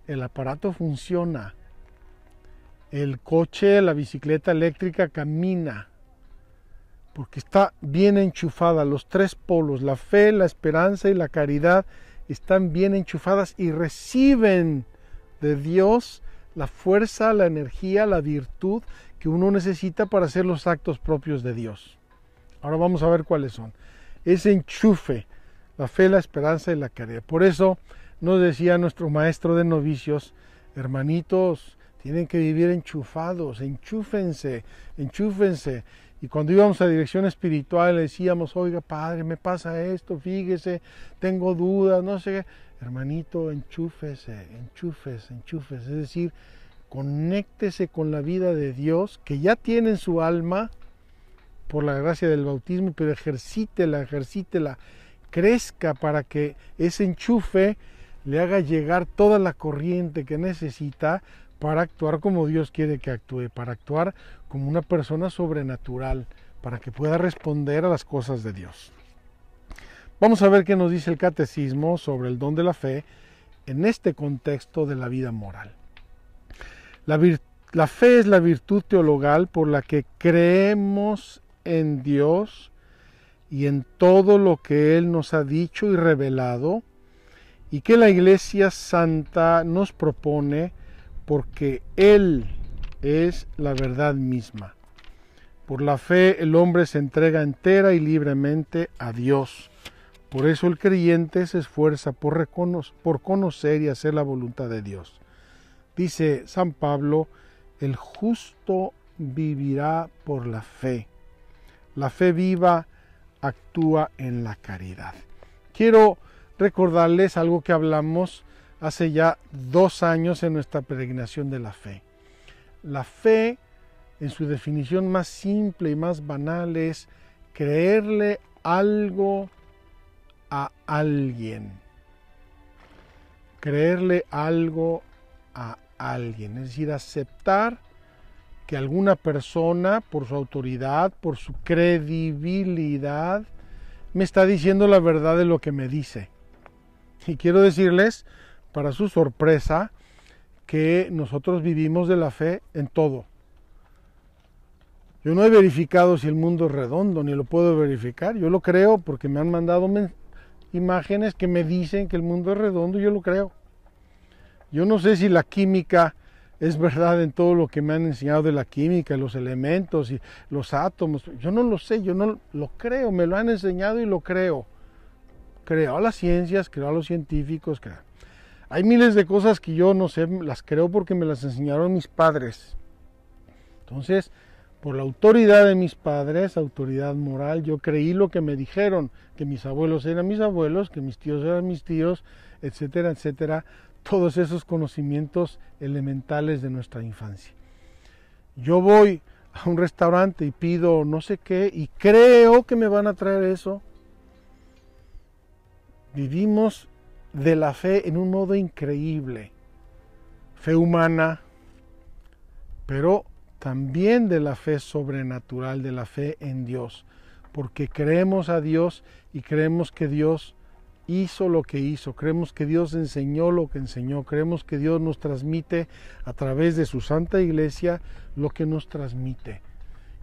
A: el aparato funciona, el coche, la bicicleta eléctrica camina, porque está bien enchufada. Los 3 polos, la fe, la esperanza y la caridad, están bien enchufadas y reciben de Dios la fuerza, la energía, la virtud que uno necesita para hacer los actos propios de Dios. Ahora vamos a ver cuáles son. Ese enchufe, la fe, la esperanza y la caridad. Por eso nos decía nuestro maestro de novicios: hermanitos, tienen que vivir enchufados, enchúfense, enchúfense. Y cuando íbamos a dirección espiritual le decíamos: oiga, padre, me pasa esto, fíjese, tengo dudas, no sé qué. Hermanito, enchúfese, enchúfese, enchúfese. Es decir, conéctese con la vida de Dios que ya tiene en su alma por la gracia del bautismo, pero ejercítela, ejercítela, crezca para que ese enchufe le haga llegar toda la corriente que necesita para actuar como Dios quiere que actúe, para actuar como una persona sobrenatural, para que pueda responder a las cosas de Dios. Vamos a ver qué nos dice el Catecismo sobre el don de la fe en este contexto de la vida moral. La fe es la virtud teologal por la que creemos en Dios y en todo lo que Él nos ha dicho y revelado, y que la Iglesia Santa nos propone, porque Él es la verdad misma. Por la fe el hombre se entrega entera y libremente a Dios. Por eso el creyente se esfuerza por conocer y hacer la voluntad de Dios. Dice San Pablo: el justo vivirá por la fe. La fe viva actúa en la caridad. Quiero recordarles algo que hablamos hace ya 2 años en nuestra peregrinación de la fe. La fe, en su definición más simple y más banal, es creerle algo a alguien. Creerle algo a alguien, es decir, aceptar que alguna persona, por su autoridad, por su credibilidad, me está diciendo la verdad de lo que me dice. Y quiero decirles, para su sorpresa, que nosotros vivimos de la fe en todo. Yo no he verificado si el mundo es redondo, ni lo puedo verificar. Yo lo creo porque me han mandado imágenes que me dicen que el mundo es redondo y yo lo creo. Yo no sé si la química es verdad en todo lo que me han enseñado de la química, los elementos y los átomos. Yo no lo sé, yo no lo creo, me lo han enseñado y lo creo. Creo a las ciencias, creo a los científicos, creo. Hay miles de cosas que yo no sé, las creo porque me las enseñaron mis padres. Entonces, por la autoridad de mis padres, autoridad moral, yo creí lo que me dijeron, que mis abuelos eran mis abuelos, que mis tíos eran mis tíos, etcétera, etcétera. Todos esos conocimientos elementales de nuestra infancia. Yo voy a un restaurante y pido no sé qué y creo que me van a traer eso. Vivimos de la fe en un modo increíble. Fe humana, pero también de la fe sobrenatural, de la fe en Dios. Porque creemos a Dios y creemos que Dios hizo lo que hizo, creemos que Dios enseñó lo que enseñó, creemos que Dios nos transmite a través de su Santa Iglesia lo que nos transmite.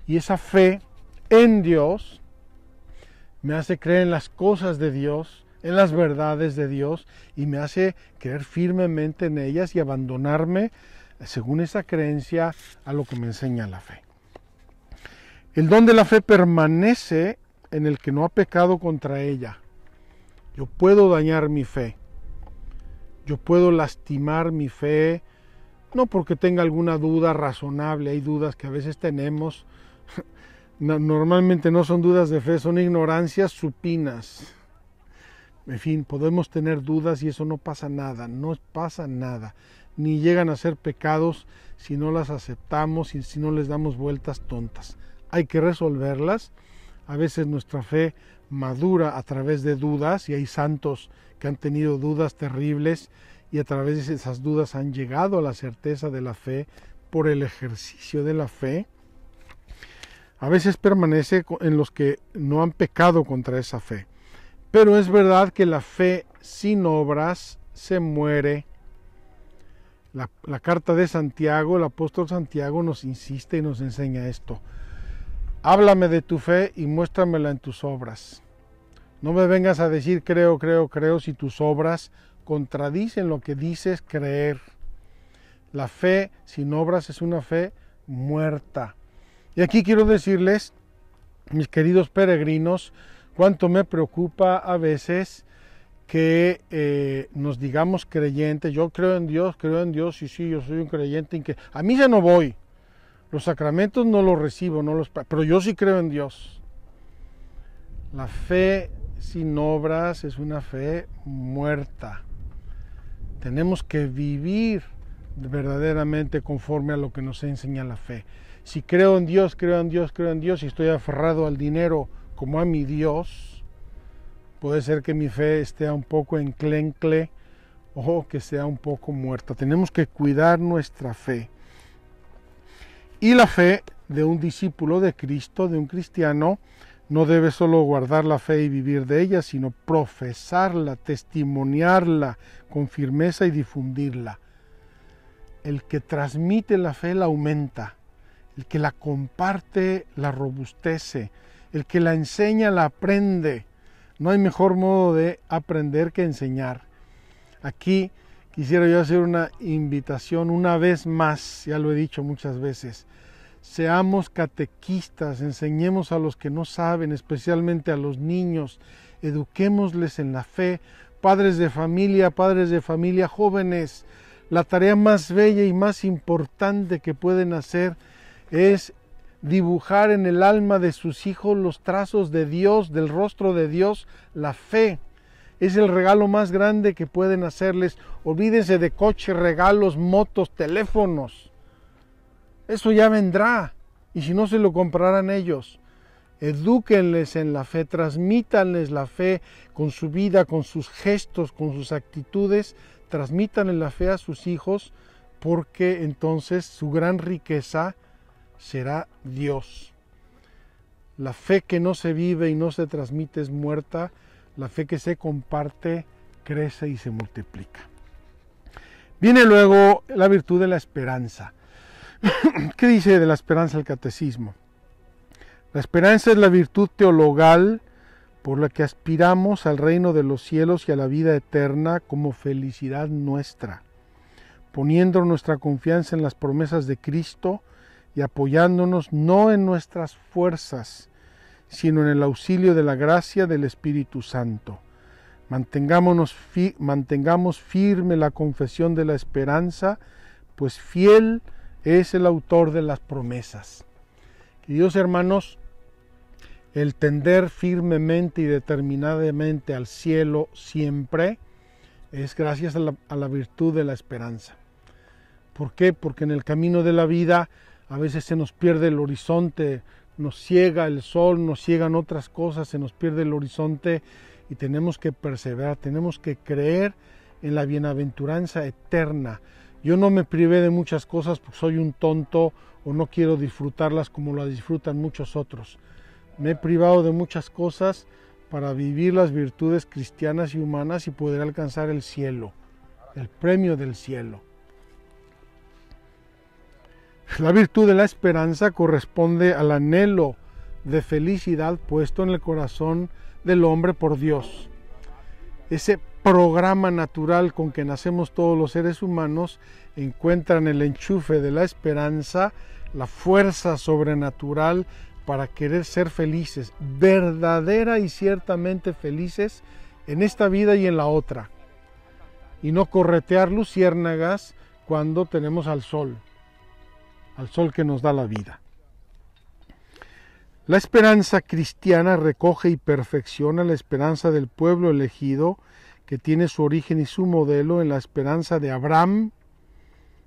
A: Y esa fe en Dios me hace creer en las cosas de Dios, en las verdades de Dios, y me hace creer firmemente en ellas y abandonarme, según esa creencia, a lo que me enseña la fe. El don de la fe permanece en el que no ha pecado contra ella. Yo puedo dañar mi fe, yo puedo lastimar mi fe, no porque tenga alguna duda razonable, hay dudas que a veces tenemos, normalmente no son dudas de fe, son ignorancias supinas. En fin, podemos tener dudas y eso no pasa nada, no pasa nada. ni llegan a ser pecados si no las aceptamos y si no les damos vueltas tontas. Hay que resolverlas. A veces nuestra fe madura a través de dudas, y hay santos que han tenido dudas terribles y a través de esas dudas han llegado a la certeza de la fe por el ejercicio de la fe. A veces permanece en los que no han pecado contra esa fe. Pero es verdad que la fe sin obras se muere. La carta de Santiago, el apóstol Santiago nos insiste y nos enseña esto. Háblame de tu fe y muéstramela en tus obras. No me vengas a decir creo, creo, creo si tus obras contradicen lo que dices creer. La fe sin obras es una fe muerta. Y aquí quiero decirles, mis queridos peregrinos, cuánto me preocupa a veces que nos digamos creyentes. Yo creo en Dios, y sí, yo soy un creyente. A misa no voy, los sacramentos no los recibo, pero yo sí creo en Dios. La fe sin obras es una fe muerta. Tenemos que vivir verdaderamente conforme a lo que nos enseña la fe. Si creo en Dios, y estoy aferrado al dinero como a mi Dios, puede ser que mi fe esté un poco enclencle o que sea un poco muerta. Tenemos que cuidar nuestra fe. Y la fe de un discípulo de Cristo, de un cristiano, no debe solo guardar la fe y vivir de ella, sino profesarla, testimoniarla con firmeza y difundirla. El que transmite la fe la aumenta, el que la comparte la robustece, el que la enseña la aprende. No hay mejor modo de aprender que enseñar. Aquí quisiera yo hacer una invitación una vez más, ya lo he dicho muchas veces. Seamos catequistas, enseñemos a los que no saben, especialmente a los niños, eduquémosles en la fe. Padres de familia, jóvenes, la tarea más bella y más importante que pueden hacer es dibujar en el alma de sus hijos los trazos de Dios, del rostro de Dios. La fe es el regalo más grande que pueden hacerles. Olvídense de coches, regalos, motos, teléfonos. Eso ya vendrá, y si no se lo comprarán ellos. Edúquenles en la fe, transmítanles la fe con su vida, con sus gestos, con sus actitudes. Transmítanle la fe a sus hijos, porque entonces su gran riqueza será Dios. La fe que no se vive y no se transmite es muerta. La fe que se comparte crece y se multiplica. Viene luego la virtud de la esperanza. ¿Qué dice de la esperanza el catecismo? La esperanza es la virtud teologal por la que aspiramos al reino de los cielos y a la vida eterna como felicidad nuestra, poniendo nuestra confianza en las promesas de Cristo y apoyándonos no en nuestras fuerzas, sino en el auxilio de la gracia del Espíritu Santo. Mantengamos firme la confesión de la esperanza, pues fiel es el autor de las promesas. Queridos hermanos, el tender firmemente y determinadamente al cielo siempre es gracias a la virtud de la esperanza. ¿Por qué? Porque en el camino de la vida a veces se nos pierde el horizonte, nos ciega el sol, nos ciegan otras cosas, se nos pierde el horizonte y tenemos que perseverar, tenemos que creer en la bienaventuranza eterna. Yo no me privé de muchas cosas porque soy un tonto o no quiero disfrutarlas como las disfrutan muchos otros. Me he privado de muchas cosas para vivir las virtudes cristianas y humanas y poder alcanzar el cielo, el premio del cielo. La virtud de la esperanza corresponde al anhelo de felicidad puesto en el corazón del hombre por Dios. Ese programa natural con que nacemos todos los seres humanos encuentra en el enchufe de la esperanza la fuerza sobrenatural para querer ser felices, verdadera y ciertamente felices en esta vida y en la otra, y no corretear luciérnagas cuando tenemos al sol que nos da la vida. La esperanza cristiana recoge y perfecciona la esperanza del pueblo elegido, que tiene su origen y su modelo en la esperanza de Abraham,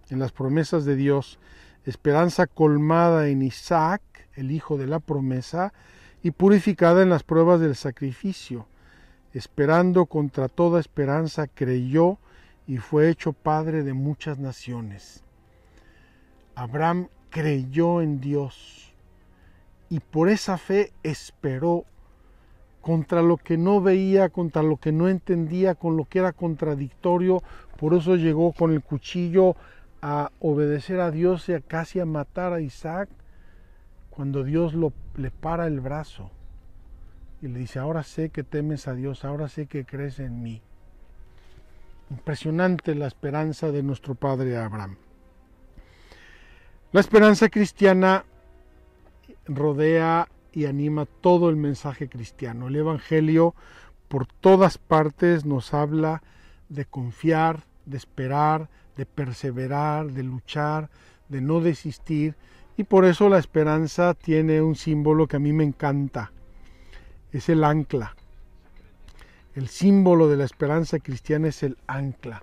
A: en las promesas de Dios, esperanza colmada en Isaac, el hijo de la promesa, y purificada en las pruebas del sacrificio. Esperando contra toda esperanza, creyó y fue hecho padre de muchas naciones. Abraham creyó en Dios y por esa fe esperó contra lo que no veía, contra lo que no entendía, con lo que era contradictorio. Por eso llegó con el cuchillo a obedecer a Dios y casi a matar a Isaac, cuando Dios le para el brazo y le dice: ahora sé que temes a Dios, ahora sé que crees en mí. Impresionante la esperanza de nuestro padre Abraham. La esperanza cristiana rodea y anima todo el mensaje cristiano. El Evangelio por todas partes nos habla de confiar, de esperar, de perseverar, de luchar, de no desistir, y por eso la esperanza tiene un símbolo que a mí me encanta. Es el ancla. El símbolo de la esperanza cristiana es el ancla.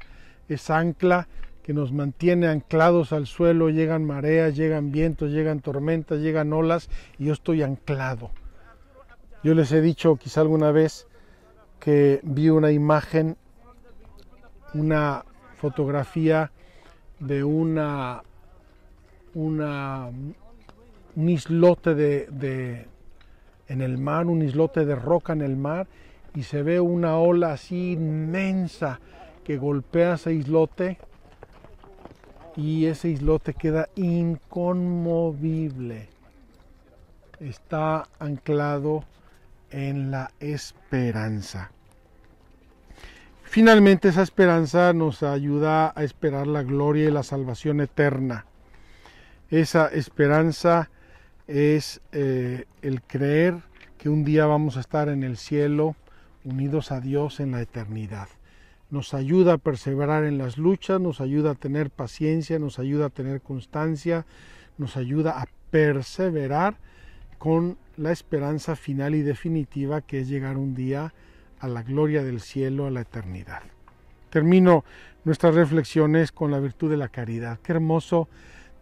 A: Es ancla que nos mantiene anclados al suelo. Llegan mareas, llegan vientos, llegan tormentas, llegan olas, y yo estoy anclado. Yo les he dicho quizá alguna vez que vi una imagen, una fotografía de un islote en el mar, un islote de roca en el mar, y se ve una ola así inmensa que golpea ese islote, y ese islote queda inconmovible. Está anclado en la esperanza. Finalmente, esa esperanza nos ayuda a esperar la gloria y la salvación eterna. Esa esperanza es el creer que un día vamos a estar en el cielo, unidos a Dios en la eternidad. Nos ayuda a perseverar en las luchas, nos ayuda a tener paciencia, nos ayuda a tener constancia, nos ayuda a perseverar con la esperanza final y definitiva, que es llegar un día a la gloria del cielo, a la eternidad. Termino nuestras reflexiones con la virtud de la caridad. Qué hermoso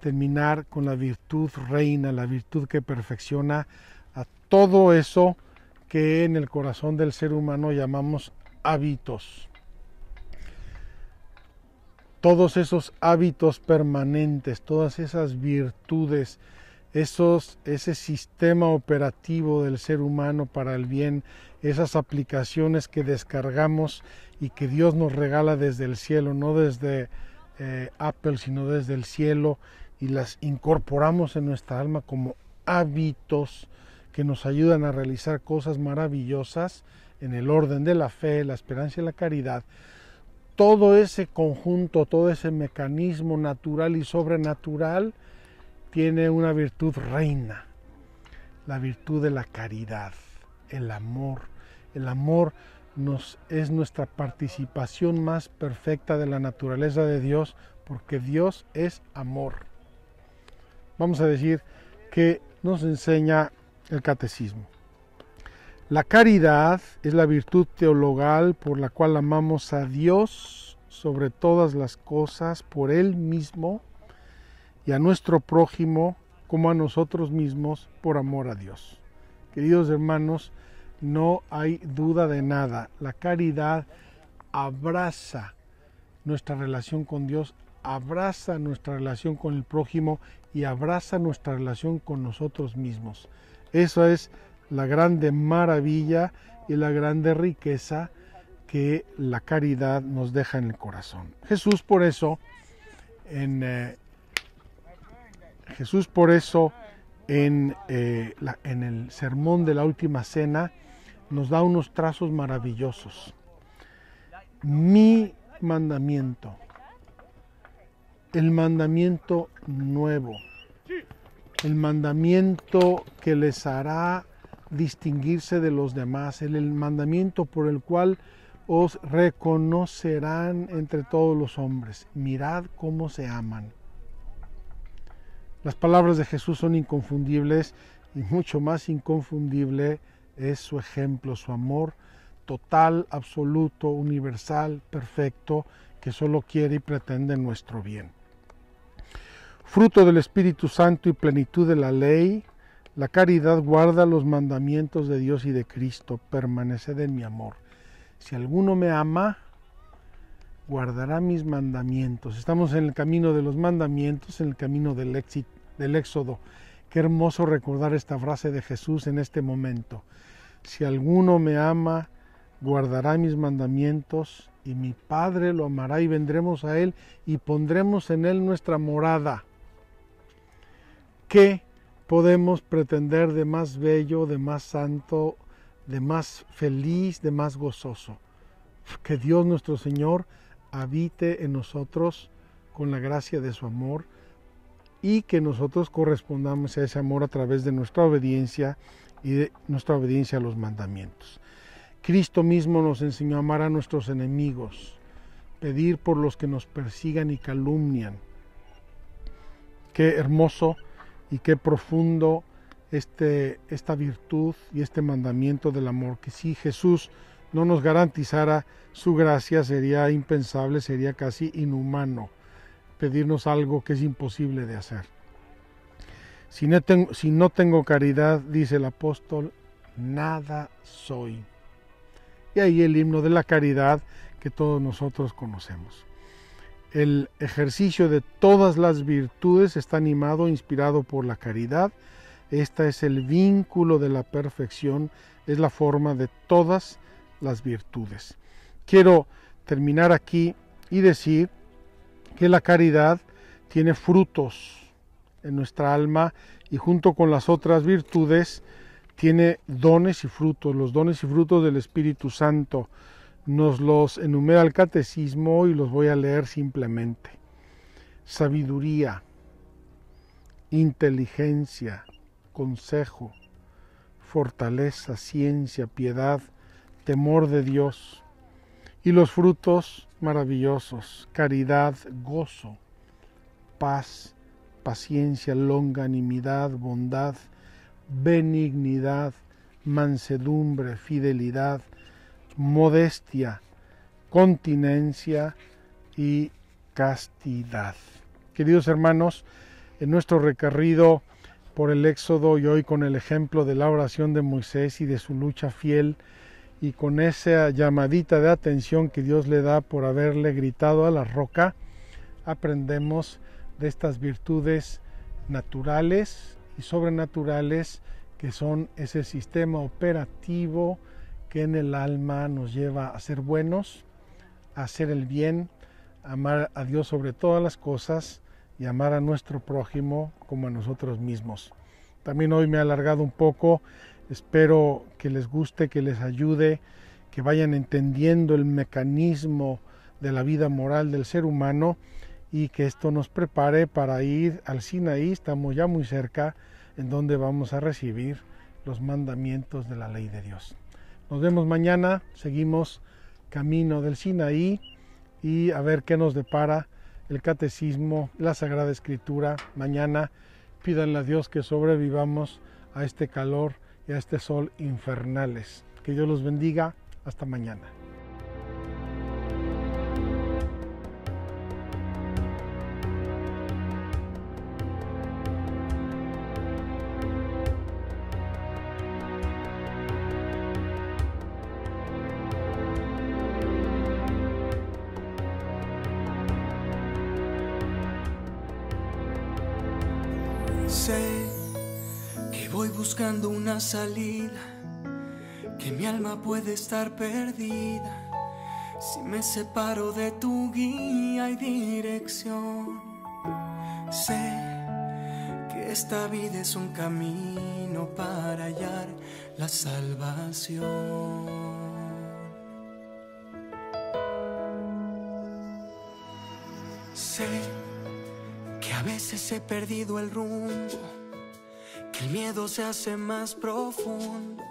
A: terminar con la virtud reina, la virtud que perfecciona a todo eso que en el corazón del ser humano llamamos hábitos. Todos esos hábitos permanentes, todas esas virtudes, ese sistema operativo del ser humano para el bien, esas aplicaciones que descargamos y que Dios nos regala desde el cielo, no desde Apple, sino desde el cielo, y las incorporamos en nuestra alma como hábitos que nos ayudan a realizar cosas maravillosas en el orden de la fe, la esperanza y la caridad. Todo ese conjunto, todo ese mecanismo natural y sobrenatural tiene una virtud reina, la virtud de la caridad, el amor. El amor es nuestra participación más perfecta de la naturaleza de Dios, porque Dios es amor. Vamos a decir que nos enseña el catecismo. La caridad es la virtud teologal por la cual amamos a Dios sobre todas las cosas, por Él mismo, y a nuestro prójimo como a nosotros mismos, por amor a Dios. Queridos hermanos, no hay duda de nada. La caridad abraza nuestra relación con Dios, abraza nuestra relación con el prójimo y abraza nuestra relación con nosotros mismos. Eso es la grande maravilla y la grande riqueza que la caridad nos deja en el corazón. Jesús por eso en el sermón de la última cena nos da unos trazos maravillosos. Mi mandamiento, el mandamiento nuevo, el mandamiento que les hará distinguirse de los demás, el mandamiento por el cual os reconocerán entre todos los hombres. Mirad cómo se aman. Las palabras de Jesús son inconfundibles, y mucho más inconfundible es su ejemplo, su amor total, absoluto, universal, perfecto, que solo quiere y pretende nuestro bien. fruto del Espíritu Santo y plenitud de la ley, la caridad guarda los mandamientos de Dios y de Cristo, permaneced en mi amor. Si alguno me ama, guardará mis mandamientos. Estamos en el camino de los mandamientos, en el camino del Éxodo. Qué hermoso recordar esta frase de Jesús en este momento. Si alguno me ama, guardará mis mandamientos, y mi Padre lo amará, y vendremos a él y pondremos en él nuestra morada. ¿Qué podemos pretender de más bello, de más santo, de más feliz, de más gozoso? Que Dios nuestro Señor habite en nosotros con la gracia de su amor, y que nosotros correspondamos a ese amor a través de nuestra obediencia y de nuestra obediencia a los mandamientos. Cristo mismo nos enseñó a amar a nuestros enemigos, pedir por los que nos persigan y calumnian. Qué hermoso y qué profundo esta virtud y este mandamiento del amor, que si Jesús no nos garantizara su gracia sería impensable, sería casi inhumano pedirnos algo que es imposible de hacer. Si no tengo caridad, dice el apóstol, nada soy. Y ahí el himno de la caridad que todos nosotros conocemos. El ejercicio de todas las virtudes está animado, inspirado por la caridad. Esta es el vínculo de la perfección, es la forma de todas las virtudes. Quiero terminar aquí y decir que la caridad tiene frutos en nuestra alma, y junto con las otras virtudes tiene dones y frutos. Los dones y frutos del Espíritu Santo nos los enumera el Catecismo y los voy a leer simplemente. Sabiduría, inteligencia, consejo, fortaleza, ciencia, piedad, temor de Dios. Y los frutos maravillosos: caridad, gozo, paz, paciencia, longanimidad, bondad, benignidad, mansedumbre, fidelidad, modestia, continencia y castidad. Queridos hermanos, en nuestro recorrido por el Éxodo, y hoy con el ejemplo de la oración de Moisés y de su lucha fiel, y con esa llamadita de atención que Dios le da por haberle gritado a la roca, aprendemos de estas virtudes naturales y sobrenaturales, que son ese sistema operativo que en el alma nos lleva a ser buenos, a hacer el bien, a amar a Dios sobre todas las cosas y amar a nuestro prójimo como a nosotros mismos. También hoy me he alargado un poco. Espero que les guste, que les ayude, que vayan entendiendo el mecanismo de la vida moral del ser humano, y que esto nos prepare para ir al Sinaí. Estamos ya muy cerca, en donde vamos a recibir los mandamientos de la ley de Dios. Nos vemos mañana, seguimos camino del Sinaí, y a ver qué nos depara el Catecismo, la Sagrada Escritura. Mañana pídanle a Dios que sobrevivamos a este calor y a este sol infernales. Que Dios los bendiga. Hasta mañana.
B: Sé que voy buscando una salida, que mi alma puede estar perdida si me separo de tu guía y dirección. Sé que esta vida es un camino para hallar la salvación. Sé que a veces he perdido el rumbo, que el miedo se hace más profundo,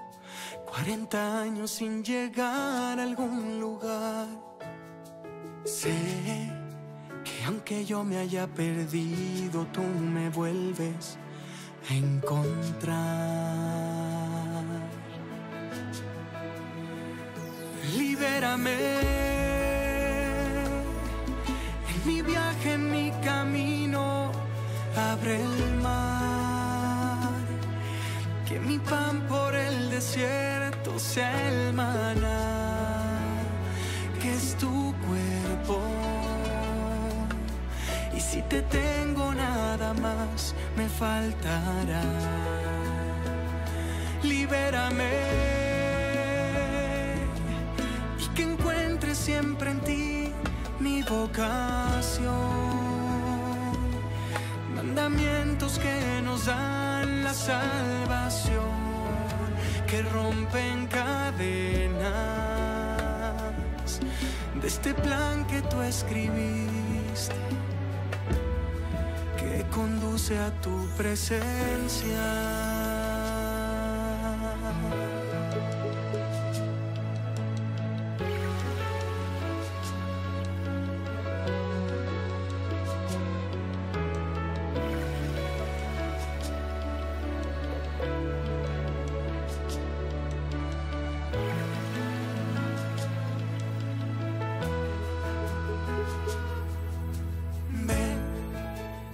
B: 40 años sin llegar a algún lugar. Sé que aunque yo me haya perdido, tú me vuelves a encontrar. Libérame en mi viaje, en mi camino, abre el mar, que mi pan por el desierto sea el maná, que es tu cuerpo. Y si te tengo nada más me faltará. Libérame y que encuentre siempre en ti mi vocación. Mandamientos que nos dan la salvación, que rompen cadenas de este plan que tú escribiste, que conduce a tu presencia.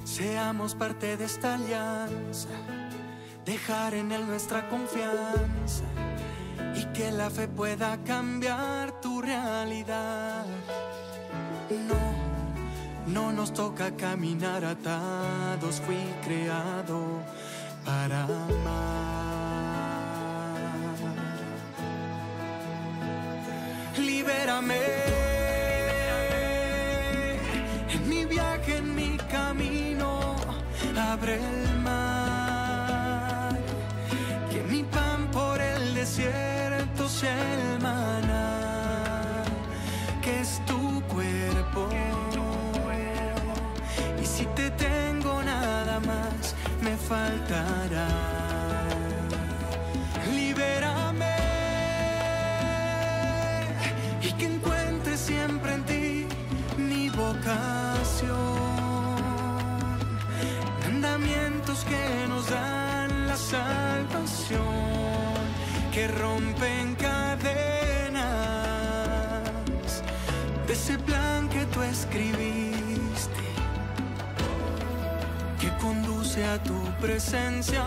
B: Seamos parte de esta alianza, dejar en Él nuestra confianza y que la fe pueda cambiar tu realidad. No nos toca caminar atados, fui creado para amar. Libérame en mi viaje, en mi camino, abre el mar, que mi pan por el desierto sea el maná, que es tu cuerpo. Y si te tengo nada más me faltará. Libérame y que encuentre siempre en ti mi vocación. Mandamientos que nos dan la salvación, que rompen cadenas de ese plan que tú escribiste, que conduce a tu presencia.